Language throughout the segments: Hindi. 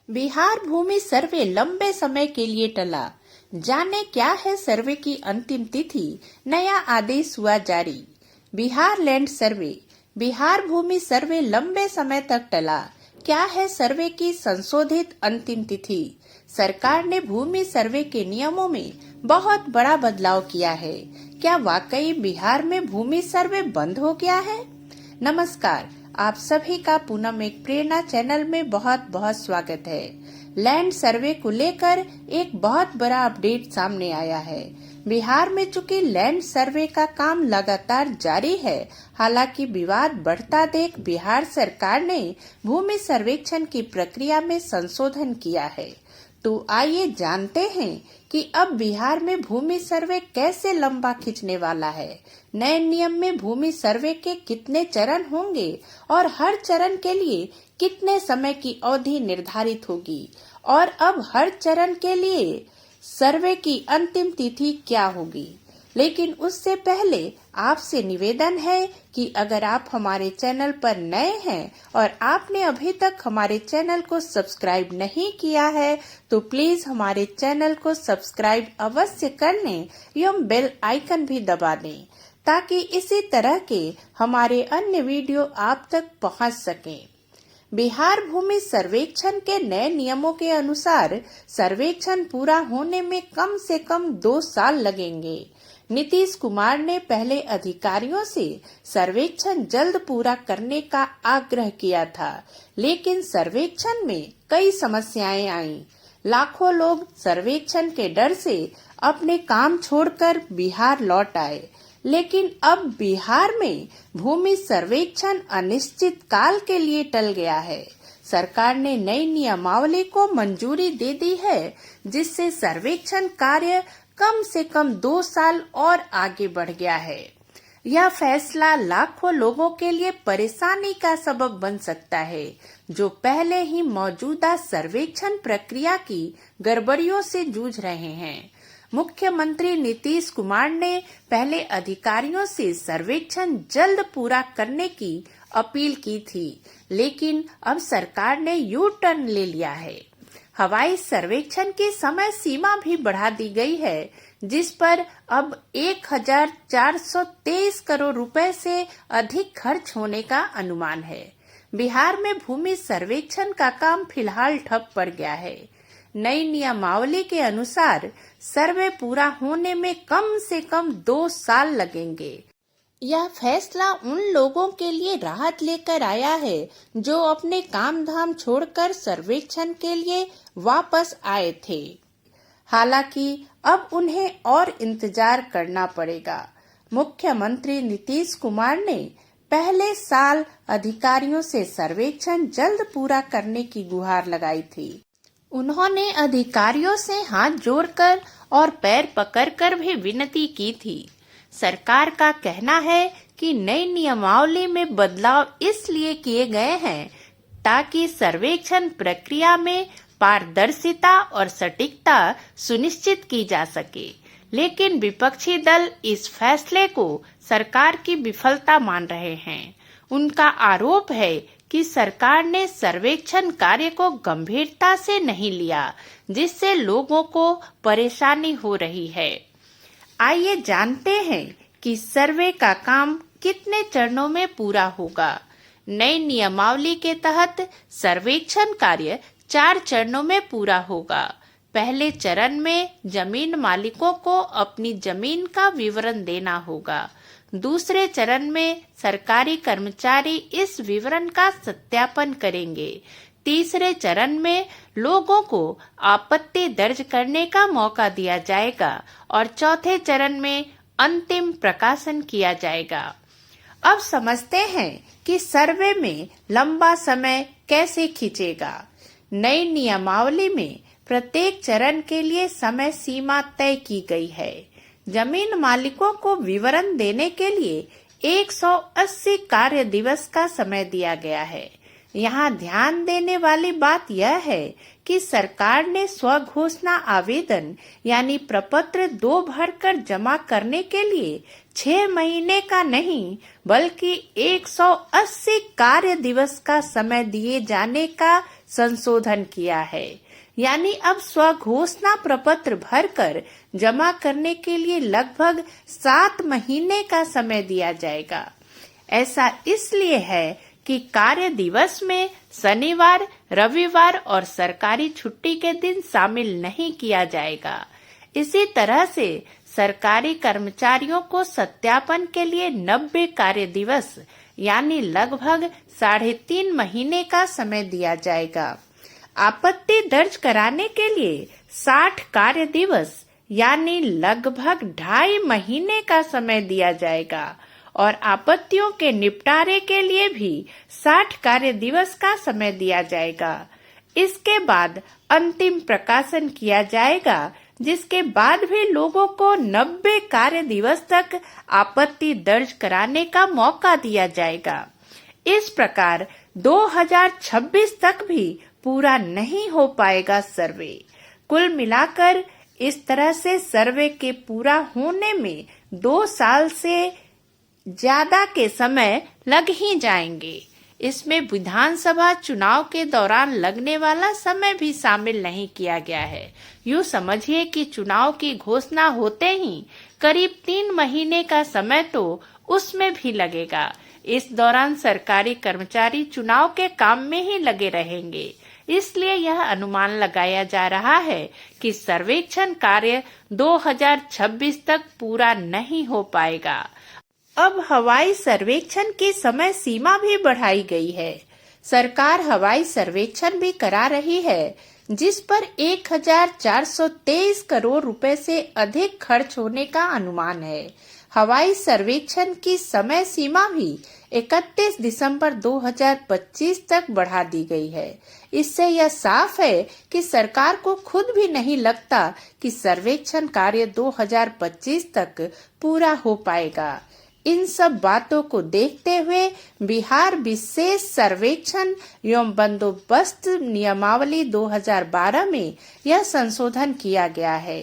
बिहार भूमि सर्वे लंबे समय के लिए टला। जाने क्या है सर्वे की अंतिम तिथि, नया आदेश हुआ जारी। बिहार लैंड सर्वे, बिहार भूमि सर्वे लंबे समय तक टला। क्या है सर्वे की संशोधित अंतिम तिथि? सरकार ने भूमि सर्वे के नियमों में बहुत बड़ा बदलाव किया है। क्या वाकई बिहार में भूमि सर्वे बंद हो गया है? नमस्कार, आप सभी का पूनम एक प्रेरणा चैनल में बहुत बहुत स्वागत है। लैंड सर्वे को लेकर एक बहुत बड़ा अपडेट सामने आया है। बिहार में चूंकि लैंड सर्वे का काम लगातार जारी है, हालांकि विवाद बढ़ता देख बिहार सरकार ने भूमि सर्वेक्षण की प्रक्रिया में संशोधन किया है। तो आइए जानते हैं कि अब बिहार में भूमि सर्वे कैसे लंबा खिंचने वाला है। नए नियम में भूमि सर्वे के कितने चरण होंगे और हर चरण के लिए कितने समय की अवधि निर्धारित होगी, और अब हर चरण के लिए सर्वे की अंतिम तिथि क्या होगी। लेकिन उससे पहले आपसे निवेदन है कि अगर आप हमारे चैनल पर नए हैं और आपने अभी तक हमारे चैनल को सब्सक्राइब नहीं किया है, तो प्लीज हमारे चैनल को सब्सक्राइब अवश्य कर लें एवं बेल आइकन भी दबा दें, ताकि इसी तरह के हमारे अन्य वीडियो आप तक पहुंच सकें। बिहार भूमि सर्वेक्षण के नए नियमों के अनुसार सर्वेक्षण पूरा होने में कम से कम 2 साल लगेंगे। नीतीश कुमार ने पहले अधिकारियों से सर्वेक्षण जल्द पूरा करने का आग्रह किया था, लेकिन सर्वेक्षण में कई समस्याएं आईं। लाखों लोग सर्वेक्षण के डर से अपने काम छोड़कर बिहार लौट आए। लेकिन अब बिहार में भूमि सर्वेक्षण अनिश्चित काल के लिए टल गया है। सरकार ने नई नियमावली को मंजूरी दे दी है, जिससे सर्वेक्षण कार्य कम से कम 2 साल और आगे बढ़ गया है। यह फैसला लाखों लोगों के लिए परेशानी का सबब बन सकता है, जो पहले ही मौजूदा सर्वेक्षण प्रक्रिया की गड़बड़ियों से जूझ रहे हैं। मुख्यमंत्री नीतीश कुमार ने पहले अधिकारियों से सर्वेक्षण जल्द पूरा करने की अपील की थी, लेकिन अब सरकार ने यू टर्न ले लिया है। हवाई सर्वेक्षण की समय सीमा भी बढ़ा दी गई है, जिस पर अब 1423 करोड़ रुपए से अधिक खर्च होने का अनुमान है। बिहार में भूमि सर्वेक्षण का काम फिलहाल ठप पड़ गया है। नई नियमावली के अनुसार सर्वे पूरा होने में कम से कम 2 साल लगेंगे। यह फैसला उन लोगों के लिए राहत लेकर आया है जो अपने काम धाम छोड़कर सर्वेक्षण के लिए वापस आए थे। हालांकि अब उन्हें और इंतजार करना पड़ेगा। मुख्यमंत्री नीतीश कुमार ने पहले साल अधिकारियों से सर्वेक्षण जल्द पूरा करने की गुहार लगाई थी। उन्होंने अधिकारियों से हाथ जोड़कर और पैर पकड़कर भी विनती की थी। सरकार का कहना है कि नई नियमावली में बदलाव इसलिए किए गए हैं ताकि सर्वेक्षण प्रक्रिया में पारदर्शिता और सटीकता सुनिश्चित की जा सके। लेकिन विपक्षी दल इस फैसले को सरकार की विफलता मान रहे हैं। उनका आरोप है कि सरकार ने सर्वेक्षण कार्य को गंभीरता से नहीं लिया, जिससे लोगों को परेशानी हो रही है। आइए जानते हैं कि सर्वे का काम कितने चरणों में पूरा होगा। नई नियमावली के तहत सर्वेक्षण कार्य 4 चरणों में पूरा होगा। पहले चरण में जमीन मालिकों को अपनी जमीन का विवरण देना होगा। दूसरे चरण में सरकारी कर्मचारी इस विवरण का सत्यापन करेंगे। तीसरे चरण में लोगों को आपत्ति दर्ज करने का मौका दिया जाएगा और चौथे चरण में अंतिम प्रकाशन किया जाएगा। अब समझते हैं कि सर्वे में लंबा समय कैसे खींचेगा। नई नियमावली में प्रत्येक चरण के लिए समय सीमा तय की गई है। जमीन मालिकों को विवरण देने के लिए 180 कार्य दिवस का समय दिया गया है। यहाँ ध्यान देने वाली बात यह है कि सरकार ने स्वघोषणा आवेदन यानी प्रपत्र 2 भरकर जमा करने के लिए 6 महीने का नहीं बल्कि 180 कार्य दिवस का समय दिए जाने का संशोधन किया है। यानी अब स्वघोषणा प्रपत्र भरकर जमा करने के लिए लगभग 7 महीने का समय दिया जाएगा। ऐसा इसलिए है कि कार्य दिवस में शनिवार, रविवार और सरकारी छुट्टी के दिन शामिल नहीं किया जाएगा। इसी तरह से सरकारी कर्मचारियों को सत्यापन के लिए 90 कार्य दिवस यानी लगभग 3.5 महीने का समय दिया जाएगा। आपत्ति दर्ज कराने के लिए 60 कार्य दिवस यानी लगभग 2.5 महीने का समय दिया जाएगा और आपत्तियों के निपटारे के लिए भी 60 कार्य दिवस का समय दिया जाएगा। इसके बाद अंतिम प्रकाशन किया जाएगा, जिसके बाद भी लोगों को 90 कार्य दिवस तक आपत्ति दर्ज कराने का मौका दिया जाएगा। इस प्रकार 2026 तक भी पूरा नहीं हो पाएगा सर्वे। कुल मिलाकर इस तरह से सर्वे के पूरा होने में 2 साल से ज्यादा के समय लग ही जाएंगे। इसमें विधानसभा चुनाव के दौरान लगने वाला समय भी शामिल नहीं किया गया है। यूँ समझिए कि चुनाव की घोषणा होते ही करीब 3 महीने का समय तो उसमें भी लगेगा। इस दौरान सरकारी कर्मचारी चुनाव के काम में ही लगे रहेंगे। इसलिए यह अनुमान लगाया जा रहा है कि सर्वेक्षण कार्य 2026 तक पूरा नहीं हो पाएगा। अब हवाई सर्वेक्षण की समय सीमा भी बढ़ाई गई है। सरकार हवाई सर्वेक्षण भी करा रही है, जिस पर 1423 करोड़ रुपए से अधिक खर्च होने का अनुमान है। हवाई सर्वेक्षण की समय सीमा भी 31 दिसंबर 2025 तक बढ़ा दी गई है। इससे यह साफ है कि सरकार को खुद भी नहीं लगता कि सर्वेक्षण कार्य 2025 तक पूरा हो पाएगा। इन सब बातों को देखते हुए बिहार विशेष सर्वेक्षण एवं बंदोबस्त नियमावली 2012 में यह संशोधन किया गया है।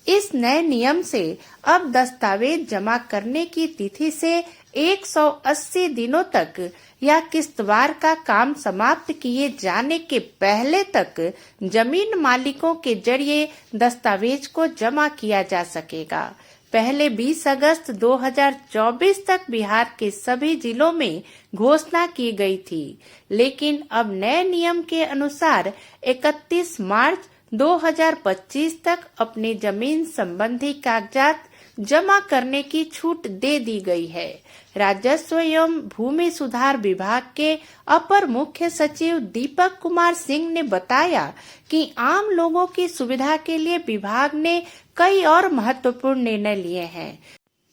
इस नए नियम से अब दस्तावेज जमा करने की तिथि से 180 दिनों तक या किस्तवार का काम समाप्त किए जाने के पहले तक जमीन मालिकों के जरिए दस्तावेज को जमा किया जा सकेगा। पहले 20 अगस्त 2024 तक बिहार के सभी जिलों में घोषणा की गई थी, लेकिन अब नए नियम के अनुसार 31 मार्च 2025 तक अपनी जमीन संबंधी कागजात जमा करने की छूट दे दी गई है। राजस्व एवं भूमि सुधार विभाग के अपर मुख्य सचिव दीपक कुमार सिंह ने बताया कि आम लोगों की सुविधा के लिए विभाग ने कई और महत्वपूर्ण निर्णय लिए हैं,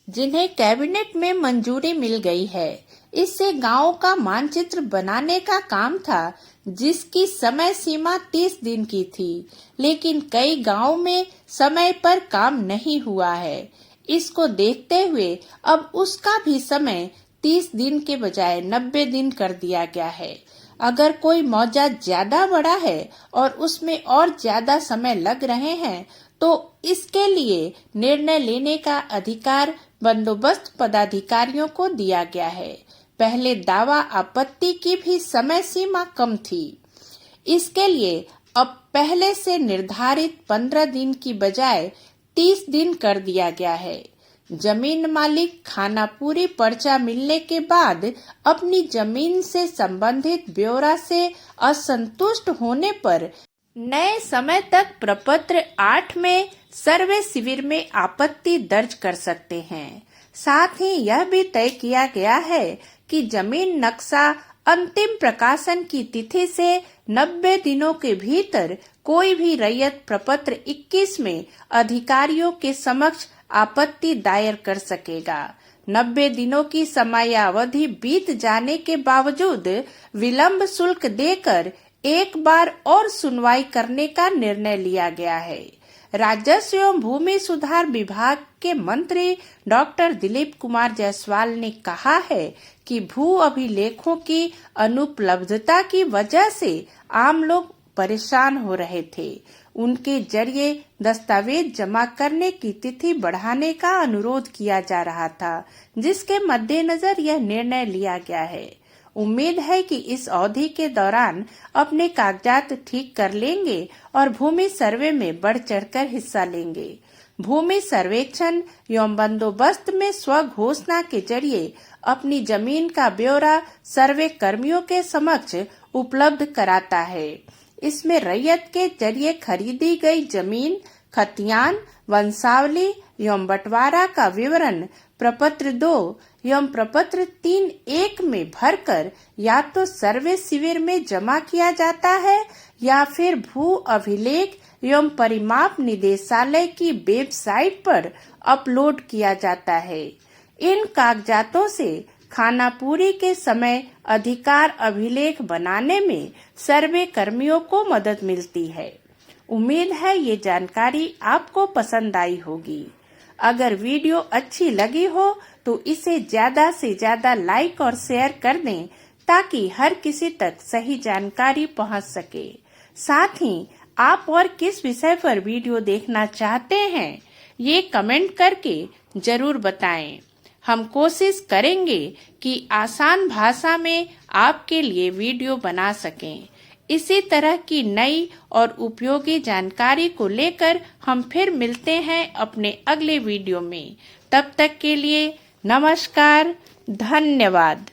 जिन्हें कैबिनेट में मंजूरी मिल गई है। इससे गांवों का मानचित्र बनाने का काम था, जिसकी समय सीमा 30 दिन की थी, लेकिन कई गांवों में समय पर काम नहीं हुआ है। इसको देखते हुए अब उसका भी समय 30 दिन के बजाय 90 दिन कर दिया गया है। अगर कोई मौजा ज्यादा बड़ा है और उसमें और ज्यादा समय लग रहे हैं, तो इसके लिए निर्णय लेने का अधिकार बंदोबस्त पदाधिकारियों को दिया गया है। पहले दावा आपत्ति की भी समय सीमा कम थी। इसके लिए अब पहले से निर्धारित 15 दिन की बजाय 30 दिन कर दिया गया है। जमीन मालिक खानापूरी पर्चा मिलने के बाद अपनी जमीन से संबंधित ब्यौरा से असंतुष्ट होने पर नए समय तक प्रपत्र 8 में सर्वे शिविर में आपत्ति दर्ज कर सकते हैं। साथ ही यह भी तय किया गया है कि जमीन नक्शा अंतिम प्रकाशन की तिथि से 90 दिनों के भीतर कोई भी रैयत प्रपत्र 21 में अधिकारियों के समक्ष आपत्ति दायर कर सकेगा। 90 दिनों की समयावधि बीत जाने के बावजूद विलंब शुल्क देकर एक बार और सुनवाई करने का निर्णय लिया गया है। राजस्व एवं भूमि सुधार विभाग के मंत्री डॉक्टर दिलीप कुमार जायसवाल ने कहा है कि भू अभिलेखों की अनुपलब्धता की वजह से आम लोग परेशान हो रहे थे। उनके जरिए दस्तावेज जमा करने की तिथि बढ़ाने का अनुरोध किया जा रहा था, जिसके मद्देनजर यह निर्णय लिया गया है। उम्मीद है कि इस अवधि के दौरान अपने कागजात ठीक कर लेंगे और भूमि सर्वे में बढ़ चढ़कर हिस्सा लेंगे। भूमि सर्वेक्षण एवं बंदोबस्त में स्व घोषणा के जरिए अपनी जमीन का ब्यौरा सर्वे कर्मियों के समक्ष उपलब्ध कराता है। इसमें रैयत के जरिए खरीदी गई जमीन, खतियान, वंशावली एवं बंटवारा का विवरण प्रपत्र 2 एवं प्रपत्र 3(1) में भरकर या तो सर्वे शिविर में जमा किया जाता है या फिर भू अभिलेख एवं परिमाप निदेशालय की वेबसाइट पर अपलोड किया जाता है। इन कागजातों से खानापूरी के समय अधिकार अभिलेख बनाने में सर्वे कर्मियों को मदद मिलती है। उम्मीद है ये जानकारी आपको पसंद आई होगी। अगर वीडियो अच्छी लगी हो तो इसे ज्यादा से ज्यादा लाइक और शेयर कर दें ताकि हर किसी तक सही जानकारी पहुंच सके। साथ ही आप और किस विषय पर वीडियो देखना चाहते हैं ये कमेंट करके जरूर बताएं। हम कोशिश करेंगे कि आसान भाषा में आपके लिए वीडियो बना सकें। इसी तरह की नई और उपयोगी जानकारी को लेकर हम फिर मिलते हैं अपने अगले वीडियो में। तब तक के लिए नमस्कार, धन्यवाद।